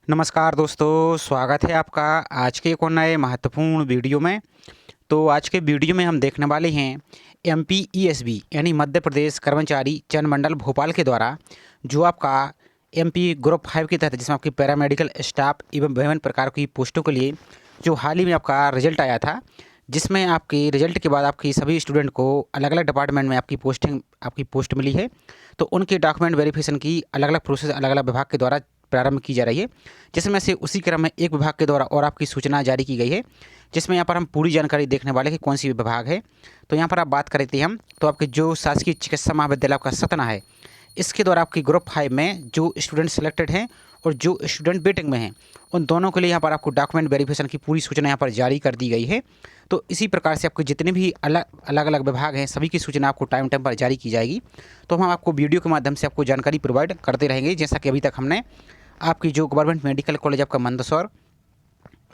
नमस्कार दोस्तों, स्वागत है आपका आज के एक और नए महत्वपूर्ण वीडियो में। तो आज के वीडियो में हम देखने वाले हैं MPESB यानी मध्य प्रदेश कर्मचारी चयन मंडल भोपाल के द्वारा जो आपका MP ग्रुप 5 के तहत जिसमें आपकी पैरामेडिकल स्टाफ एवं विभिन्न प्रकार की पोस्टों के लिए जो हाल ही में आपका रिजल्ट आया था, जिसमें आपके रिजल्ट के बाद आपकी सभी स्टूडेंट को अलग अलग डिपार्टमेंट में आपकी पोस्ट मिली है। तो उनके डॉक्यूमेंट वेरिफिकेशन की अलग अलग प्रोसेस अलग अलग विभाग के द्वारा प्रारंभ की जा रही है, जिसमें से उसी क्रम में एक विभाग के द्वारा और आपकी सूचना जारी की गई है, जिसमें यहाँ पर हम पूरी जानकारी देखने वाले हैं कि कौन सी विभाग है। तो यहाँ पर आप बात करें थे हम तो आपके जो शासकीय चिकित्सा महाविद्यालय आपका सतना है, इसके द्वारा आपकी ग्रुप 5 में जो स्टूडेंट सेलेक्टेड हैं और जो स्टूडेंट वेटिंग में हैं, उन दोनों के लिए यहाँ पर आपको डॉक्यूमेंट वेरिफिकेशन की पूरी सूचना यहाँ पर जारी कर दी गई है। तो इसी प्रकार से आपके जितने भी अलग अलग विभाग हैं, सभी की सूचना आपको टाइम टाइम पर जारी की जाएगी। तो हम आपको वीडियो के माध्यम से आपको जानकारी प्रोवाइड करते रहेंगे, जैसा कि अभी तक हमने आपकी जो गवर्नमेंट मेडिकल कॉलेज आपका मंदसौर,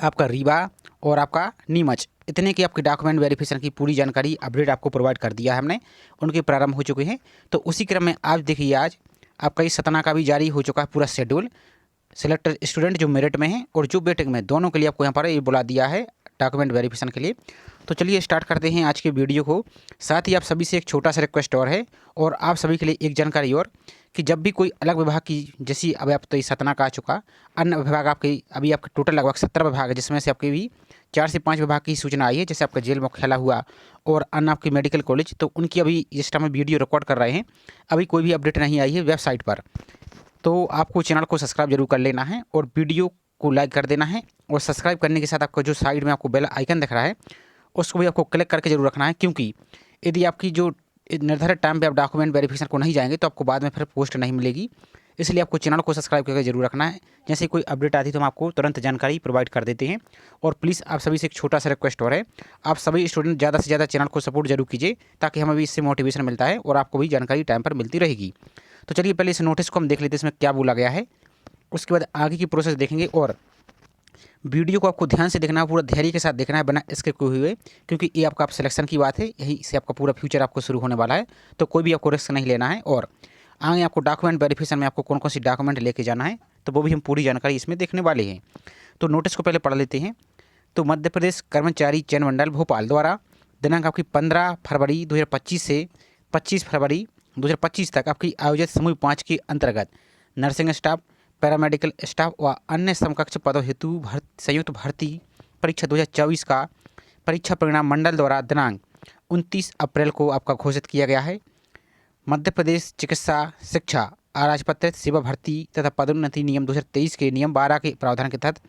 आपका रीवा और आपका नीमच, इतने की आपकी डॉक्यूमेंट वेरिफिकेशन की पूरी जानकारी अपडेट आपको प्रोवाइड कर दिया है हमने, उनके प्रारंभ हो चुके हैं। तो उसी क्रम में आज देखिए, आज आपका इस सतना का भी जारी हो चुका है पूरा शेड्यूल। सिलेक्टेड स्टूडेंट जो मेरिट में हैं और जो वेटिंग में, दोनों के लिए आपको यहाँ पर ये बुला दिया है डॉक्यूमेंट वेरिफिकेशन के लिए। तो चलिए स्टार्ट करते हैं आज के वीडियो को। साथ ही आप सभी से एक छोटा सा रिक्वेस्ट और है, और आप सभी के लिए एक जानकारी और, कि जब भी कोई अलग विभाग की, जैसी अब आप तो ये सतना का आ चुका, अन्य विभाग आपके अभी आपके टोटल लगभग 17 विभाग है, जिसमें से आपके भी 4 से 5 विभाग की सूचना आई है, जैसे आपका जेल मुख्यालय हुआ और अन्य आपकी मेडिकल कॉलेज। तो उनकी अभी जिस टाइम में वीडियो रिकॉर्ड कर रहे हैं, अभी कोई भी अपडेट नहीं आई है वेबसाइट पर। तो आपको चैनल को सब्सक्राइब जरूर कर लेना है और वीडियो को लाइक कर देना है, और सब्सक्राइब करने के साथ आपको जो साइड में आपको बेल आइकन दिख रहा है, उसको भी आपको क्लिक करके जरूर रखना है, क्योंकि यदि आपकी जो निर्धारित टाइम पे आप डॉक्यूमेंट वेरिफिकेशन को नहीं जाएंगे तो आपको बाद में फिर पोस्ट नहीं मिलेगी। इसलिए आपको चैनल को सब्सक्राइब करके जरूर रखना है। जैसे कोई अपडेट आती है तो हम आपको तुरंत जानकारी प्रोवाइड कर देते हैं। और प्लीज़ आप सभी से एक छोटा सा रिक्वेस्ट और है, आप सभी स्टूडेंट ज़्यादा से ज़्यादा चैनल को सपोर्ट जरूर कीजिए, ताकि हमें भी इससे मोटिवेशन मिलता है और आपको भी जानकारी टाइम पर मिलती रहेगी। तो चलिए पहले इस नोटिस को हम देख लेते हैं, इसमें क्या बोला गया है, उसके बाद आगे की प्रोसेस देखेंगे। और वीडियो को आपको ध्यान से देखना है, पूरा धैर्य के साथ देखना है, बिना स्किप हुए, क्योंकि ये आपका सिलेक्शन की बात है, यही से आपका पूरा फ्यूचर आपको शुरू होने वाला है। तो कोई भी आपको रिस्क नहीं लेना है। और आगे आपको डॉक्यूमेंट वेरिफिकेशन में आपको कौन कौन सी डॉक्यूमेंट लेके जाना है, तो वो भी हम पूरी जानकारी इसमें देखने वाले हैं। तो नोटिस को पहले पढ़ लेते हैं। तो मध्य प्रदेश कर्मचारी चयन मंडल भोपाल द्वारा दिनांक आपकी 15 फरवरी 2025 से 25 फरवरी 2025 तक आपकी आयोजित समूह 5 के अंतर्गत नर्सिंग स्टाफ, पैरामेडिकल स्टाफ व अन्य समकक्ष पदों हेतु संयुक्त भर्ती परीक्षा 2024 का परीक्षा परिणाम मंडल द्वारा दिनांक 29 अप्रैल को आपका घोषित किया गया है। मध्य प्रदेश चिकित्सा शिक्षा अराजपत्रित सेवा भर्ती तथा पदोन्नति नियम 2023 के नियम 12 के प्रावधान के तहत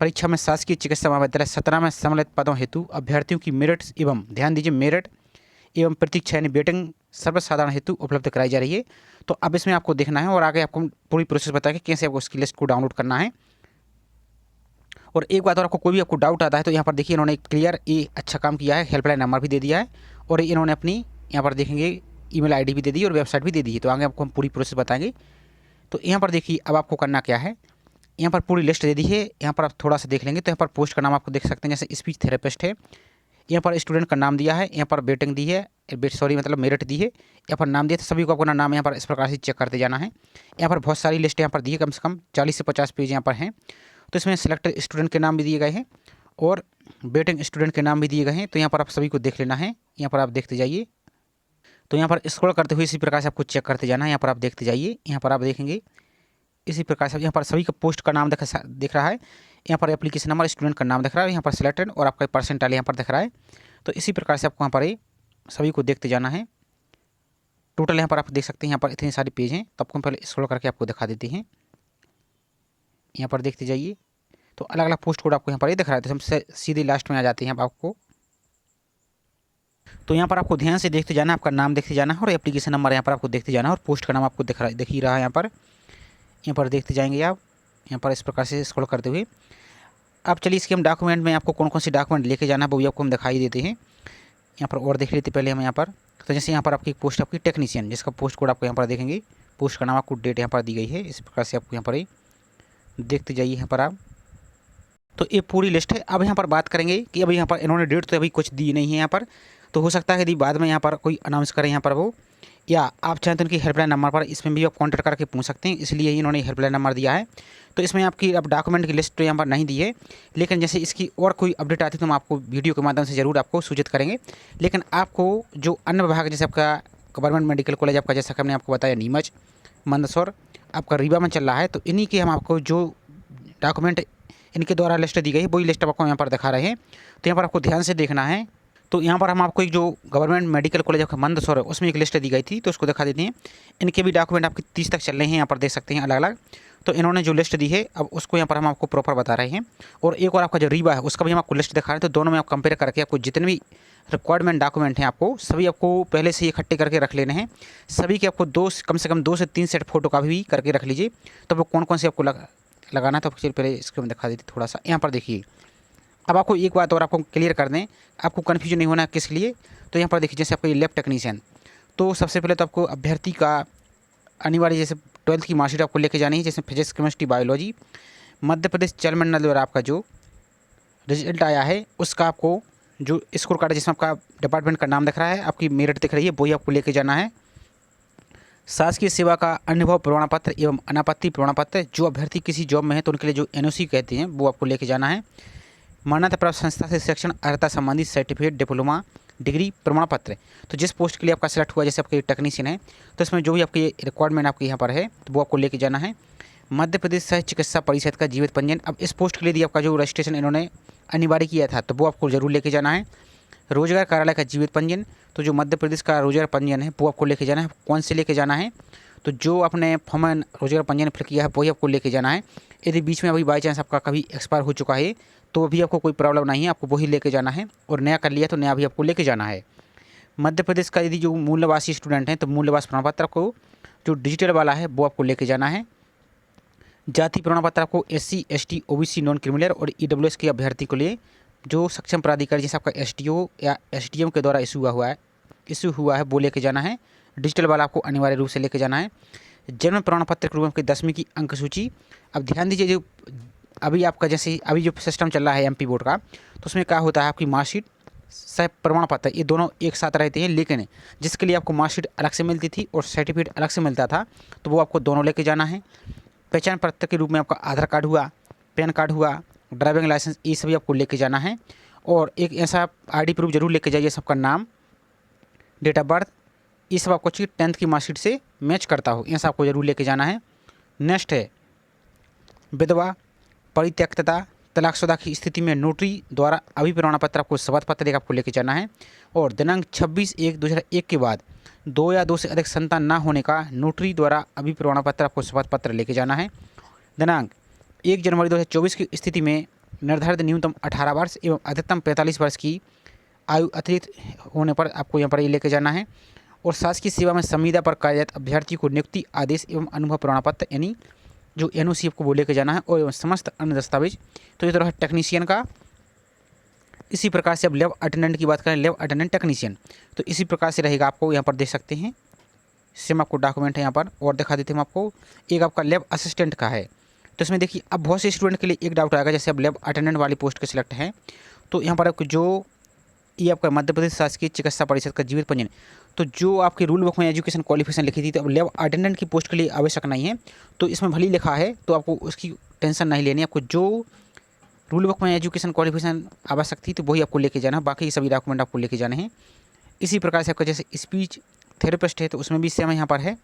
परीक्षा में शासकीय चिकित्सा महाविद्यालय सतना में सम्मिलित पदों हेतु अभ्यर्थियों की मेरिट एवं, ध्यान दीजिए, मेरिट एवं प्रतीक्षा यानी वेटिंग सर्वसाधारण हेतु उपलब्ध कराई जा रही है। तो अब इसमें आपको देखना है और आगे आपको पूरी प्रोसेस बताएंगे कैसे आपको उसकी लिस्ट को डाउनलोड करना है। और एक बात और, आपको कोई भी आपको डाउट आता है तो यहाँ पर देखिए, इन्होंने क्लियर ये अच्छा काम किया है, हेल्पलाइन नंबर भी दे दिया है, और इन्होंने अपनी यहाँ पर देखेंगे ईमेल आईडी भी दे दी है और वेबसाइट भी दे दी है। तो आगे आपको हम पूरी प्रोसेस बताएंगे। तो यहाँ पर देखिए, अब आपको करना क्या है, यहाँ पर पूरी लिस्ट दे दी है। यहाँ पर आप थोड़ा सा देख लेंगे तो यहाँ पर पोस्ट का नाम आपको देख सकते हैं, जैसे स्पीच थेरेपिस्ट है, यहाँ पर स्टूडेंट का नाम दिया है, यहाँ पर वेटिंग दी है, सॉरी मतलब मेरिट दी है, यहाँ पर नाम दिया। तो सभी को अपना नाम यहाँ पर इस प्रकार से चेक करते जाना है। यहाँ पर बहुत सारी लिस्ट यहाँ पर दी है, कम से कम 40 से 50 पेज यहाँ पर हैं। तो इसमें सिलेक्टेड स्टूडेंट के नाम भी दिए गए हैं और वेटिंग स्टूडेंट के नाम भी दिए गए हैं। तो यहाँ पर आप सभी को देख लेना है, यहाँ पर आप देखते जाइए। तो यहाँ पर स्क्रॉल करते हुए इसी प्रकार से आपको चेक करते जाना है। यहाँ पर आप देखते जाइए, यहाँ पर आप देखेंगे इसी प्रकार से यहाँ पर सभी का पोस्ट का नाम दिख रहा है, यहाँ पर एप्लीकेशन नंबर, स्टूडेंट का नाम दिख रहा है, यहाँ पर सिलेक्टेड और आपका परसेंटाइल यहाँ पर दिख रहा है। तो इसी प्रकार से आपको यहाँ पर सभी को देखते जाना है। टोटल यहाँ पर आप देख सकते हैं, यहाँ पर इतने सारे पेज हैं। तो आपको हम पहले स्क्रॉल करके आपको दिखा देते हैं, यहाँ पर देखते जाइए। तो अलग अलग पोस्ट कोड आपको यहाँ पर ये दिख रहा है। तो हम सीधे लास्ट में आ जाते हैं आपको। तो यहाँ पर आपको ध्यान से देखते जाना है, आपका नाम देखते जाना है और एप्लीकेशन नंबर यहाँ पर आपको देखते जाना है, और पोस्ट का नाम आपको दिख ही रहा है। यहाँ पर देखते जाएंगे आप, यहाँ पर इस प्रकार से स्क्रॉल करते हुए। अब चलिए इसके हम डॉक्यूमेंट में आपको कौन कौन सी डॉक्यूमेंट लेके जाना है वो भी आपको हम दिखाई देते हैं। यहाँ पर और देख लेते पहले हम यहाँ पर। तो जैसे यहाँ पर आपकी पोस्ट आपकी टेक्नीशियन, जिसका पोस्ट कोड आपको यहाँ पर देखेंगे, पोस्ट का नाम आपको डेट यहाँ पर दी गई है, इस प्रकार से आपको यहाँ पर देखते जाइए यहाँ पर आप। तो ये पूरी लिस्ट है। अब यहाँ पर बात करेंगे कि अभी यहाँ पर इन्होंने डेट तो अभी कुछ दी नहीं है यहाँ पर, तो हो सकता है यदि बाद में यहाँ पर कोई अनाउंस करें यहाँ पर वो या आप चाहें तो इनकी हेल्पलाइन नंबर पर इसमें भी आप कॉन्टैक्ट करके पूछ सकते हैं, इसलिए इन्होंने हेल्पलाइन नंबर दिया है। तो इसमें आपकी अब डॉक्यूमेंट की लिस्ट तो यहाँ पर नहीं दी है, लेकिन जैसे इसकी और कोई अपडेट आती है तो हम आपको वीडियो के माध्यम से ज़रूर आपको सूचित करेंगे। लेकिन आपको जो अन्य विभाग जैसे आपका गवर्नमेंट मेडिकल कॉलेज आपका, जैसा कि हमने आपको बताया नीमच, मंदसौर, आपका रीवा में चल रहा है, तो इन्हीं के हम आपको जो डॉक्यूमेंट इनके द्वारा लिस्ट दी गई वही लिस्ट आपको यहाँ पर दिखा रहे हैं। तो यहाँ पर आपको ध्यान से देखना है। तो यहाँ पर हम आपको एक जो government medical college of Mandsaur है उसमें एक लिस्ट दी गई थी, तो उसको दिखा देते हैं। इनके भी डॉक्यूमेंट आपके 30 तक चल रहे हैं, यहाँ पर देख सकते हैं अलग अलग। तो इन्होंने जो लिस्ट दी है अब उसको यहाँ पर हम आपको प्रॉपर बता रहे हैं। और एक और आपका जो रीवा है उसका भी हम आपको लिस्ट दिखा रहे हैं। तो दोनों में आप कंपेयर करके आपको जितने भी रिक्वायरमेंट डॉक्यूमेंट हैं आपको सभी आपको पहले से इकट्ठे करके रख लेने हैं। सभी के आपको कम से कम 2 से 3 सेट फोटो का भी करके रख लीजिए। तो वो कौन कौन से आपको लगाना है, तो चलिए पहले इसको हम दिखा देते थोड़ा सा। यहाँ पर देखिए, अब आपको एक बात और आपको क्लियर कर दें, आपको कन्फ्यूजन नहीं होना किस लिए। तो यहाँ पर देखिए, जैसे आपको ये लैब टेक्नीशियन, तो सबसे पहले तो आपको अभ्यर्थी का अनिवार्य जैसे 12th की मार्कशीट आपको लेके जानी है, जैसे physics, chemistry, biology. Madhya Pradesh जल मंडल द्वारा आपका जो रिजल्ट आया है उसका आपको जो स्कोर कार्ड है, जिसमें आपका डिपार्टमेंट का नाम दिख रहा है, आपकी मेरिट दिख रही है, वही आपको लेके जाना है। शासकीय सेवा का अनुभव प्रमाण पत्र एवं अनापत्ति प्रमाण पत्र, जो अभ्यर्थी किसी जॉब में है तो उनके लिए जो NOC कहते हैं वो आपको लेके जाना है। मान्यता प्राप्त संस्था से शिक्षण अर्हता संबंधित सर्टिफिकेट, डिप्लोमा, डिग्री, प्रमाण पत्र। तो जिस पोस्ट के लिए आपका सेलेक्ट हुआ, जैसे आपके टेक्नीशियन है, तो इसमें जो भी आपकी रिक्वायरमेंट आपके यहाँ पर है तो वो आपको लेके जाना है। मध्य प्रदेश सह चिकित्सा परिषद का जीवित पंजीयन, अब इस पोस्ट के लिए भी आपका जो रजिस्ट्रेशन इन्होंने अनिवार्य किया था तो वो आपको जरूर लेके जाना है। रोजगार कार्यालय का जीवित पंजीयन, तो जो मध्य प्रदेश का रोजगार पंजीयन है वो आपको लेके जाना है। कौन से लेके जाना है, तो जो आपने फॉर्म रोजगार पंजीयन फिल किया है वही आपको लेके जाना है। यदि बीच में अभी बाई चांस आपका कभी एक्सपायर हो चुका है तो अभी आपको कोई प्रॉब्लम नहीं है, आपको वही लेके जाना है। और नया कर लिया तो नया भी आपको लेके जाना है। मध्य प्रदेश का यदि जो मूल निवासी स्टूडेंट हैं तो मूल निवास प्रमाण पत्र को जो डिजिटल वाला है वो आपको लेके जाना है। जाति प्रमाण पत्र आपको SC, ST, OBC, non criminal और EWS के अभ्यर्थी को लिए जो सक्षम प्राधिकारी जैसे आपका SDO या SDM के द्वारा इशू हुआ है वो लेके जाना है। डिजिटल वाला आपको अनिवार्य रूप से लेके जाना है। जन्म प्रमाण पत्र के रूप में आपकी 10वीं की अंक सूची। अब ध्यान दीजिए, जो अभी आपका जैसे अभी जो सिस्टम चल रहा है MP बोर्ड का, तो उसमें क्या होता है, आपकी मार्कशीट सह प्रमाण पत्र ये दोनों एक साथ रहते हैं। लेकिन जिसके लिए आपको मार्कशीट अलग से मिलती थी और सर्टिफिकेट अलग से मिलता था तो वो आपको दोनों लेके जाना है। पहचान पत्र के रूप में आपका आधार कार्ड हुआ, पैन कार्ड हुआ, ड्राइविंग लाइसेंस, ये सभी आपको लेके जाना है। और एक ऐसा ID प्रूफ जरूर लेके जाइए, सबका नाम, डेट ऑफ बर्थ, ये सब आपको चाहिए 10th की मार्कशीट से मैच करता हो, ऐसा आपको जरूर लेके जाना है। नेक्स्ट है विधवा, परित्यक्तता, तलाकशुदा की स्थिति में नोटरी द्वारा अभिप्रमाण पत्र आपको शपथ पत्र एक आपको लेके जाना है। और दिनांक 26/1/2001 के बाद 2 या 2 से अधिक संतान ना होने का नोटरी द्वारा अभिप्रमाण पत्र आपको शपथ पत्र लेके जाना है। दिनांक 1 जनवरी 2024 की स्थिति में निर्धारित न्यूनतम 18 वर्ष एवं अधिकतम 45 वर्ष की आयु अतिरिक्त होने पर आपको यहाँ पर ये लेके जाना है। और शासकीय सेवा में संविदा पर कार्यरत अभ्यर्थी को नियुक्ति आदेश एवं अनुभव प्रमाण पत्र यानी जो NOC आपको वो लेके जाना है। और समस्त अन्य दस्तावेज। तो ये तो रहा टेक्नीशियन का। इसी प्रकार से अब लैब अटेंडेंट की बात करें, लैब अटेंडेंट टेक्नीशियन, तो इसी प्रकार से रहेगा। आपको यहाँ पर देख सकते हैं, सेम आपको डॉक्यूमेंट है यहाँ पर और दिखा देते हैं हम आपको। एक आपका लैब असिस्टेंट का है, तो इसमें देखिए अब बहुत से स्टूडेंट के लिए एक डाउट आएगा, जैसे अब लैब अटेंडेंट वाली पोस्ट के सिलेक्ट हैं तो यहाँ पर आपको जो ये आपका मध्य प्रदेश शासकीय चिकित्सा परिषद का जीवित पंजीयन, तो जो आपकी रूल बुक में एजुकेशन क्वालिफिकेशन लिखी थी तो अब लैब अटेंडेंट की पोस्ट के लिए आवश्यक नहीं है। तो इसमें भले ही लिखा है तो आपको उसकी टेंशन नहीं लेनी, आपको जो रूल बुक में एजुकेशन क्वालिफिकेशन आवश्यक थी तो वही आपको लेके जाना है, बाकी सभी डॉक्यूमेंट आपको लेके जाने हैं। इसी प्रकार से आपका जैसे स्पीच थेरेपिस्ट है तो उसमें भी सेम यहाँ पर है,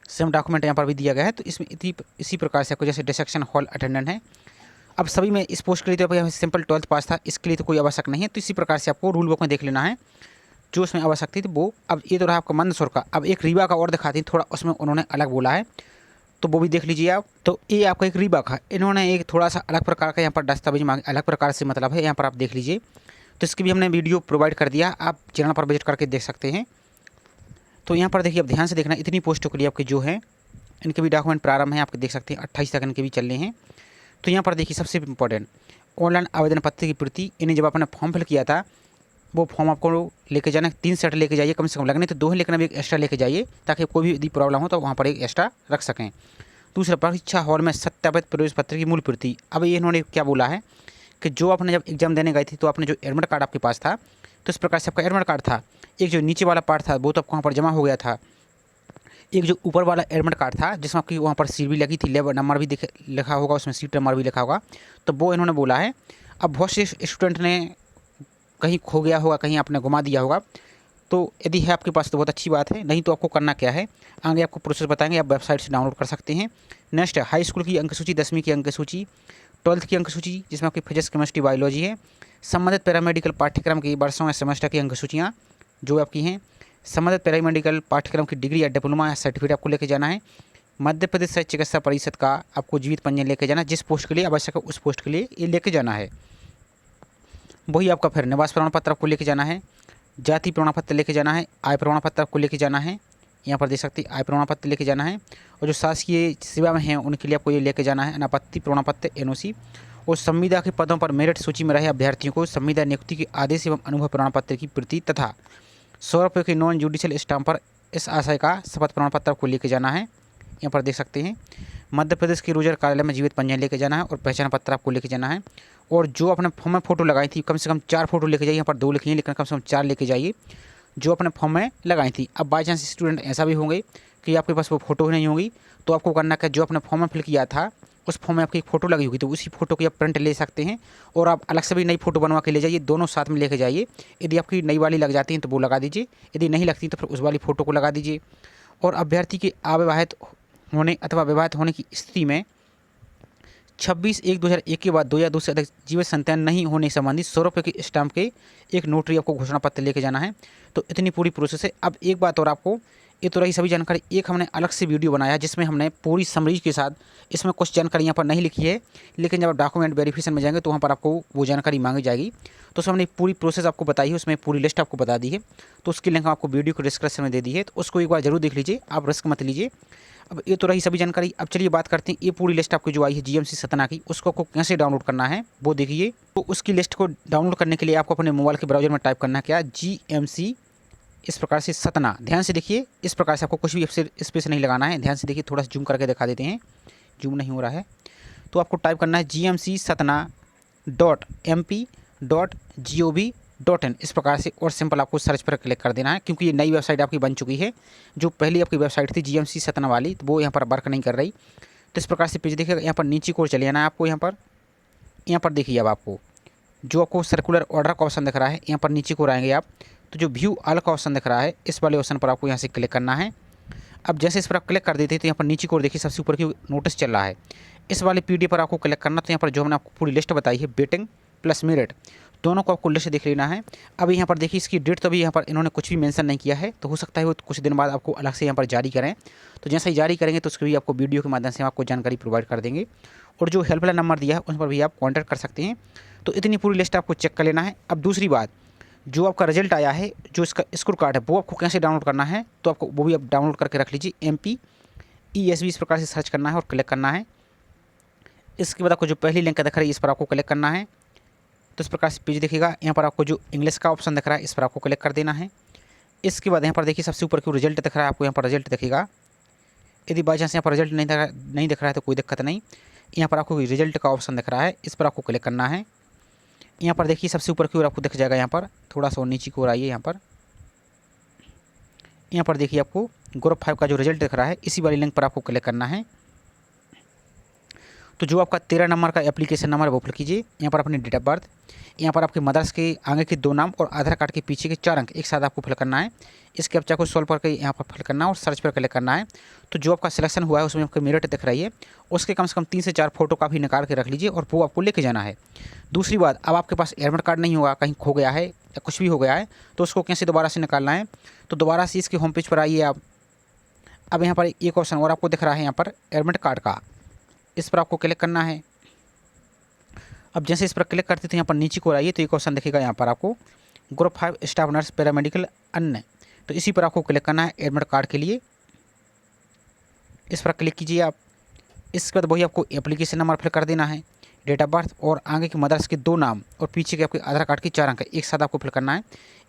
सेम डॉक्यूमेंट यहाँ पर भी दिया गया है। तो इसमें इसी प्रकार से आपको जैसे डिसेक्शन हॉल अटेंडेंट है, अब सभी में इस पोस्ट के लिए तो सिंपल 12th पास था, इसके लिए तो कोई आवश्यक नहीं है। तो इसी प्रकार से आपको रूल बुक में देख लेना है जो उसमें आवश्यक थी तो वो। अब ये तो रहा आपका मंदसौर का। अब एक रीवा का और दिखाती हैं, थोड़ा उसमें उन्होंने अलग बोला है तो वो भी देख लीजिए आप। तो ये आपका एक रीवा का, इन्होंने एक थोड़ा सा अलग प्रकार का यहाँ पर दस्तावेज मांगे, अलग प्रकार से मतलब है, यहाँ पर आप देख लीजिए। तो इसकी भी हमने वीडियो प्रोवाइड कर दिया, आप चैनल पर विजिट करके देख सकते हैं। तो यहाँ पर देखिए, अब ध्यान से देखना, इतनी पोस्टों के लिए आपके जो है इनके भी डॉक्यूमेंट प्रारंभ हैं, आपके देख सकते हैं 28 तक इनके भी चल रहे हैं। तो यहाँ पर देखिए सबसे इम्पोर्टेंट ऑनलाइन आवेदन पत्र की प्रति, इन्हें जब आपने फॉर्म फिल किया था वो फॉर्म आपको लेके जाना, 3 सेट लेके जाइए कम से कम, लगने तो 2 है लेकिन अभी एक एक्स्ट्रा लेके जाइए ताकि कोई भी यदि प्रॉब्लम हो तो वहाँ पर एक एक्स्ट्रा रख सकें। दूसरा, परीक्षा हॉल में सत्यापित प्रवेश पत्र की मूल प्रति। अब ये इन्होंने क्या बोला है कि जो आपने जब एग्जाम देने गए थे तो आपने जो एडमिट कार्ड आपके पास था तो इस प्रकार से आपका एडमिट कार्ड था, एक जो नीचे वाला पार्ट था वो तो आपको वहाँ पर जमा हो गया था, एक जो ऊपर वाला एडमिट कार्ड था जिसमें आपकी वहाँ पर सीट भी लगी थी, लेबर नंबर भी लिखा होगा उसमें, सीट नंबर भी लिखा होगा, तो वो इन्होंने बोला है। अब बहुत से स्टूडेंट ने कहीं खो गया होगा, कहीं आपने घुमा दिया होगा, तो यदि है आपके पास तो बहुत अच्छी बात है, नहीं तो आपको करना क्या है आगे आपको प्रोसेस बताएंगे, आप वेबसाइट से डाउनलोड कर सकते हैं। नेक्स्ट है हाई स्कूल की अंक सूची, 10वीं की अंक सूची, 12th की अंक सूची जिसमें आपकी फिजिक्स केमिस्ट्री बायोलॉजी है, संबंधित पैरामेडिकल पाठ्यक्रम की वर्षों या सेमेस्टर की अंक सूचियाँ जो आपकी हैं, संबंधित पैरामेडिकल पाठ्यक्रम की डिग्री या डिप्लोमा या सर्टिफिकेट आपको लेके जाना है। मध्य प्रदेश शहरी चिकित्सा परिषद का आपको जीवित पंजीयन लेके जाना है, जिस पोस्ट के लिए आवश्यक है उस पोस्ट के लिए ये लेके जाना है। वही आपका फिर निवास प्रमाण पत्र आपको लेके जाना है, जाति प्रमाण पत्र लेके जाना है, आय प्रमाण पत्र आपको लेके जाना है, यहाँ पर देख सकते हैं आय प्रमाण पत्र लेके जाना है। और जो शासकीय सेवा में हैं उनके लिए आपको ये लेके जाना है अनापत्ति प्रमाण पत्र NOC। और संविदा के पदों पर मेरिट सूची में रहे अभ्यर्थियों को संविदा नियुक्ति के आदेश एवं अनुभव प्रमाण पत्र की प्रति तथा 100 रुपये के नॉन जुडिशियल स्टाम्प पर इस आशय का शपथ प्रमाण पत्र आपको लेके जाना है। यहाँ पर देख सकते हैं मध्य प्रदेश के रोजगार कार्यालय में जीवित पंजीयन लेके जाना है और पहचान पत्र आपको लेके जाना है। और जो अपने फॉर्म में फ़ोटो लगाई थी कम से कम 4 फोटो लेके जाइए, यहाँ पर 2 लिखी हैं लेकिन कम से कम 4 लेके जाइए जो अपने फॉर्म में लगाई थी। अब बाई चांस स्टूडेंट ऐसा भी होंगे कि आपके पास वो फ़ोटो ही नहीं होगी, तो आपको करना क्या, जो अपने फॉर्म में फिल किया था उस फॉर्म में आपकी एक फ़ोटो लगी होगी तो उसी फ़ोटो की आप प्रिंट ले सकते हैं और आप अलग से भी नई फ़ोटो बनवा के ले जाइए, दोनों साथ में लेके जाइए। यदि आपकी नई वाली लग जाती है तो वो लगा दीजिए, यदि नहीं लगती तो फिर उस वाली फ़ोटो को लगा दीजिए। और अभ्यर्थी के अविवाहित होने अथवा विवाहित होने की स्थिति में 26/1/2001 के बाद 2 या 2 से अधिक जीवित संतान नहीं होने संबंधी 100 रुपये के स्टाम्प के एक नोटरी आपको घोषणा पत्र लेके जाना है। तो इतनी पूरी प्रोसेस है। अब एक बात और आपको, ये तो रही सभी जानकारी, एक हमने अलग से वीडियो बनाया जिसमें हमने पूरी समरीज के साथ, इसमें कुछ जानकारी यहाँ पर नहीं लिखी है लेकिन जब आप डॉक्यूमेंट वेरिफिकेशन में जाएंगे तो वहाँ पर आपको वो जानकारी मांगी जाएगी। तो उसमें हमने पूरी प्रोसेस आपको बताई है, उसमें पूरी लिस्ट आपको बता दी है, तो उसकी लिंक आपको वीडियो को डिस्क्रिप्शन में दे दी है, तो उसको एक बार जरूर देख लीजिए, आप रिस्क मत लीजिए। अब ये तो रही सभी जानकारी। अब चलिए बात करते हैं ये पूरी लिस्ट आपकी जो आई है GMC सतना की, उसको आपको कैसे डाउनलोड करना है वो देखिए। तो उसकी लिस्ट को डाउनलोड करने के लिए आपको अपने मोबाइल के ब्राउजर में टाइप करना है क्या, GMC इस प्रकार से सतना। ध्यान से देखिए, इस प्रकार से आपको कुछ भी स्पेस नहीं लगाना है, ध्यान से देखिए, थोड़ा सा जूम करके दिखा देते हैं, जूम नहीं हो रहा है। तो आपको टाइप करना है GMC Satna.mp.gov.in इस प्रकार से, और सिंपल आपको सर्च पर क्लिक कर देना है क्योंकि ये नई वेबसाइट आपकी बन चुकी है। जो पहली आपकी वेबसाइट थी GMC सतना वाली, तो वो यहाँ पर वर्क नहीं कर रही। तो इस प्रकार से पेज देखिएगा, यहाँ पर नीचे को चले जाना है आपको। यहाँ पर देखिए, अब आपको जो आपको सर्कुलर ऑर्डर का ऑप्शन दिख रहा है, यहाँ पर नीचे को आएंगे आप, तो जो व्यू ऑल का ऑप्शन दिख रहा है इस वाले ऑप्शन पर आपको यहाँ से क्लिक करना है। अब जैसे इस पर आप क्लिक कर देते हैं तो यहाँ पर नीचे को देखिए सबसे ऊपर की नोटिस चल रहा है, इस वाले PDF पर आपको क्लिक करना। तो यहाँ पर जो हमने आपको पूरी लिस्ट बताई है, वेटिंग प्लस मेरिट दोनों को आपको लिस्ट देख लेना है। अब यहाँ पर देखिए इसकी डेट तो अभी यहाँ पर इन्होंने कुछ भी मेंशन नहीं किया है, तो हो सकता है वो कुछ दिन बाद आपको अलग से यहाँ पर जारी करें। तो जैसे ही जारी करेंगे तो उसकी भी आपको वीडियो के माध्यम से हम आपको जानकारी प्रोवाइड कर देंगे, और जो हेल्पलाइन नंबर दिया है उस पर भी आप कॉन्टैक्ट कर सकते हैं। तो इतनी पूरी लिस्ट आपको चेक कर लेना है। अब दूसरी बात, जो आपका रिजल्ट आया है, जो इसका स्कोर कार्ड है, वो आपको कैसे डाउनलोड करना है, तो आपको वो भी आप डाउनलोड करके रख लीजिए। MPESB इस प्रकार से सर्च करना है और क्लिक करना है। इसके बाद आपको जो पहली लिंक दिख रही है इस पर आपको क्लिक करना है। तो इस प्रकार से पेज दिखेगा, यहाँ पर आपको जो इंग्लिश का ऑप्शन दिख रहा है इस पर आपको क्लिक कर देना है। इसके बाद यहाँ पर देखिए सबसे ऊपर क्यों रिजल्ट दिख रहा है, आपको यहाँ पर रिजल्ट दिखेगा। यदि बाई चांस यहाँ पर रिजल्ट नहीं दिख रहा है तो कोई दिक्कत नहीं, यहाँ पर आपको रिजल्ट का ऑप्शन दिख रहा है, इस पर आपको क्लिक करना है। यहाँ पर देखिए सबसे ऊपर की ओर आपको दिख जाएगा, यहाँ पर थोड़ा सा और नीचे की ओर आइए, यहाँ पर देखिए आपको ग्रुप 5 का जो रिजल्ट दिख रहा है इसी वाली लिंक पर आपको क्लिक करना है। तो जो आपका 13 नंबर का एप्लीकेशन नंबर है वो फिल कीजिए। यहाँ पर अपनी डेट ऑफ बर्थ, यहाँ पर आपके मदर्स के आगे के 2 नाम और आधार कार्ड के पीछे के 4 अंक एक साथ आपको फिल करना है। इस कैप्चा को सॉल्व करके यहाँ पर फिल करना है और सर्च पर क्लिक करना है। तो जो आपका सिलेक्शन हुआ है उसमें आपकी मेरिट दिख रही है, उसके कम से कम 3 से 4 फोटो काफ़ी निकाल के रख लीजिए और वो आपको लेके जाना है। दूसरी बात, अब आपके पास एडमिट कार्ड नहीं होगा, कहीं खो गया है या कुछ भी हो गया है, तो उसको कैसे दोबारा से निकालना है, तो दोबारा से इसके होम पेज पर आइए आप। अब यहाँ पर एक ऑप्शन और आपको दिख रहा है, यहाँ पर एडमिट कार्ड का, इस पर आपको क्लिक करना है। अब जैसे इस पर क्लिक करते तो यहाँ पर नीचे को आइए तो एक ऑप्शन दिखेगा, यहाँ पर आपको ग्रुप 5 स्टाफ नर्स पैरामेडिकल अन्य, तो इसी पर आपको क्लिक करना है एडमिट कार्ड के लिए। इस पर क्लिक कीजिए आप। इसके बाद वही आपको एप्लीकेशन नंबर फिल कर देना है, डेट ऑफ बर्थ और आगे के मदर्स के 2 नाम और पीछे के आपके आधार कार्ड के 4 अंक एक साथ आपको फिल करना है।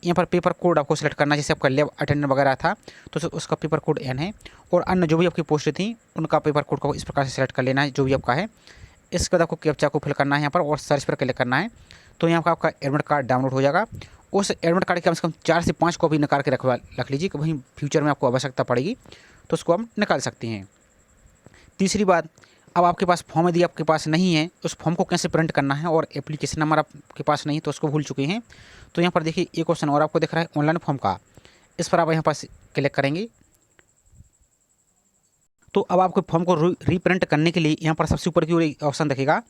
यहाँ पर पेपर कोड आपको सेलेक्ट करना है, जैसे आपका लैब अटेंडेंट वगैरह था तो उसका पेपर कोड N है, और अन्य जो भी आपकी पोस्ट थी उनका पेपर कोड को इस प्रकार से सेलेक्ट कर लेना है जो भी आपका है। इसके बाद आपको कैप्चा को फिल करना है यहाँ पर और सर्च पर क्लिक करना है। तो यहाँ पर आपका एडमिट कार्ड डाउनलोड हो जाएगा उस एडमिट कार्ड की कम से कम 4 से 5 कॉपी निकाल के रख लीजिए कि वहीं फ्यूचर में आपको आवश्यकता पड़ेगी तो उसको हम निकाल सकते हैं। तीसरी बात, अब आपके पास फॉर्म यदि आपके पास नहीं है, उस फॉर्म को कैसे प्रिंट करना है और एप्लीकेशन नंबर आपके पास नहीं तो उसको भूल चुके हैं, तो यहाँ पर देखिए एक ऑप्शन और आपको दिख रहा है ऑनलाइन फॉर्म का, इस पर आप यहाँ पर क्लिक करेंगे। तो अब आपको फॉर्म को रीप्रिंट करने के लिए यहाँ पर सबसे ऊपर की ओर ऑप्शन दिखेगा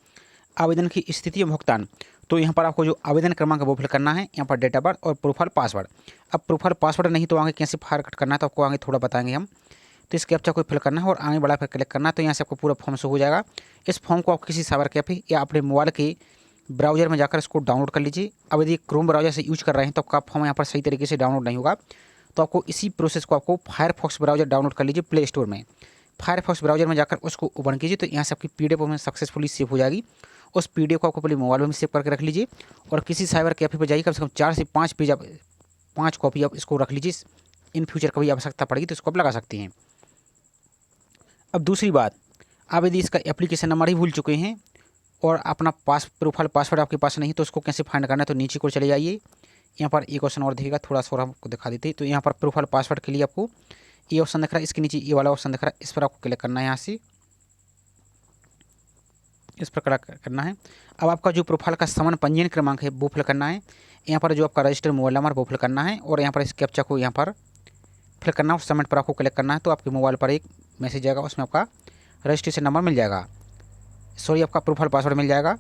आवेदन की स्थिति और भुगतान। तो यहाँ पर आपको जो आवेदन क्रमांक है वो फिल करना है, यहाँ पर डेट ऑफ बर्थ और प्रोफाइल पासवर्ड। अब प्रोफाइल पासवर्ड नहीं तो आगे कैसे फॉरवर्ड करना है तो आपको आगे थोड़ा बताएंगे हम। तो इस कैप्चा को फिल करना है और आगे बढ़ा पर क्लिक करना है, तो यहाँ से आपको पूरा फॉर्म शो हो जाएगा। इस फॉर्म को आप किसी साइबर कैफे या अपने मोबाइल के ब्राउजर में जाकर इसको डाउनलोड कर लीजिए। अब यदि क्रोम ब्राउजर से यूज कर रहे हैं तो आपका फॉर्म यहाँ पर सही तरीके से डाउनलोड नहीं होगा, तो आपको इसी प्रोसेस को आपको फायरफॉक्स ब्राउजर डाउनलोड कर लीजिए प्ले स्टोर में। फायरफॉक्स ब्राउजर में जाकर उसको ओपन कीजिए, तो यहाँ से आपकी पीडीएफ में सक्सेसफुली सेव हो जाएगी। उस पीडीएफ को आपको पहले मोबाइल में सेव करके रख लीजिए और किसी साइबर कैफे पर जाइए, कम से कम 4 से 5 पेज आप 5 कॉपी आप इसको रख लीजिए। इन फ्यूचर कभी आवश्यकता पड़ेगी तो इसको आप लगा सकते हैं। अब दूसरी बात, आप यदि इसका एप्लीकेशन नंबर ही भूल चुके हैं और अपना प्रोफाइल पासवर्ड आपके पास नहीं तो उसको कैसे फाइंड करना है, तो नीचे को चले जाइए। यहाँ पर एक ऑप्शन और दिखेगा, थोड़ा सा और आपको दिखा देते हैं। तो यहाँ पर प्रोफाइल पासवर्ड के लिए आपको ये ऑप्शन दिख रहा है, इसके नीचे ये वाला ऑप्शन दिख रहा है, इस पर आपको क्लिक करना है। यहाँ से इस पर क्लिक करना है। अब आपका जो प्रोफाइल का सामान्य पंजीयन क्रमांक है वो फिल करना है। यहाँ पर जो आपका रजिस्टर्ड मोबाइल नंबर वो फिल करना है और यहाँ पर इस कैप्चा को यहाँ पर फिल करना है और सबमिट पर आपको क्लिक करना है। तो आपके मोबाइल पर एक मैसेज आएगा, उसमें आपका रजिस्ट्रेशन नंबर मिल जाएगा, सॉरी आपका प्रोफाइल पासवर्ड मिल जाएगा।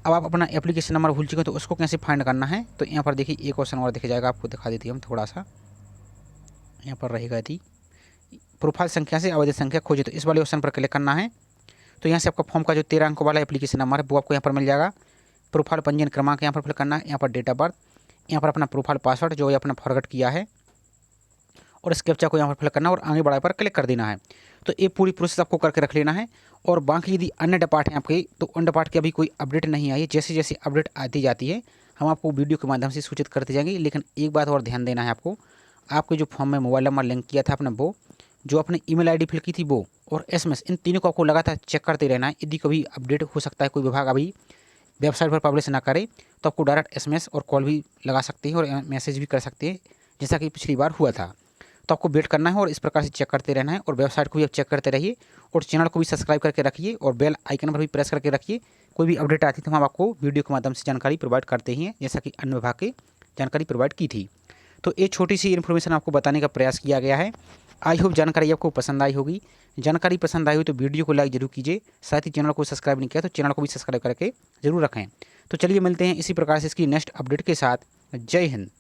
अब आप अपना एप्लीकेशन नंबर भूल चुके हैं तो उसको कैसे फाइंड करना है, तो यहाँ पर देखिए एक ऑप्शन और दिख जाएगा, आपको दिखा देती है हम थोड़ा सा। यहाँ पर रहेगा यदि प्रोफाइल संख्या से आवेदन संख्या खोजे, तो इस वाले ऑप्शन पर क्लिक करना है। तो यहाँ से आपका फॉर्म का जो 13 अंक वाला एप्लीकेशन नंबर है वो आपको यहाँ पर मिल जाएगा। प्रोफाइल पंजीयन क्रमांक यहाँ पर फिल करना है, यहाँ पर डेट ऑफ बर्थ, यहाँ पर अपना प्रोफाइल पासवर्ड जो आपने फॉरवर्ड किया है और इस कैप्चा को यहाँ पर फिल करना और आगे बढ़ा पर क्लिक कर देना है। तो ये पूरी प्रोसेस आपको करके रख लेना है। और बाकी यदि अन्य डिपार्ट हैं आपके, तो उन डिपार्ट की अभी कोई अपडेट नहीं आई है। जैसे जैसे अपडेट आती जाती है हम आपको वीडियो के माध्यम से सूचित करते जाएंगे। लेकिन एक बात और ध्यान देना है आपको, आपके जो फॉर्म में मोबाइल नंबर लिंक किया था आपने, वो जो अपने ईमेल आईडी फिल की थी वो, और एसएमएस, इन तीनों को आपको लगातार चेक करते रहना है। यदि कभी अपडेट हो सकता है, कोई विभाग अभी वेबसाइट पर पब्लिश ना करे, तो आपको डायरेक्ट एसएमएस और कॉल भी लगा सकते हैं और मैसेज भी कर सकते हैं, जैसा कि पिछली बार हुआ था। तो आपको वेट करना है और इस प्रकार से चेक करते रहना है। और वेबसाइट को भी आप चेक करते रहिए और चैनल को भी सब्सक्राइब करके रखिए और बेल आइकन पर भी प्रेस करके रखिए। कोई भी अपडेट आती है तो हम आपको वीडियो के माध्यम से जानकारी प्रोवाइड करते ही हैं, जैसा कि अन्य विभाग की जानकारी प्रोवाइड की थी। तो ये छोटी सी इन्फॉर्मेशन आपको बताने का प्रयास किया गया है। आई होप जानकारी आपको पसंद आई होगी। जानकारी पसंद आई हो तो वीडियो को लाइक जरूर कीजिए, साथ ही चैनल को सब्सक्राइब नहीं किया तो चैनल को भी सब्सक्राइब करके जरूर रखें। तो चलिए मिलते हैं इसी प्रकार से इसकी नेक्स्ट अपडेट के साथ। जय हिंद।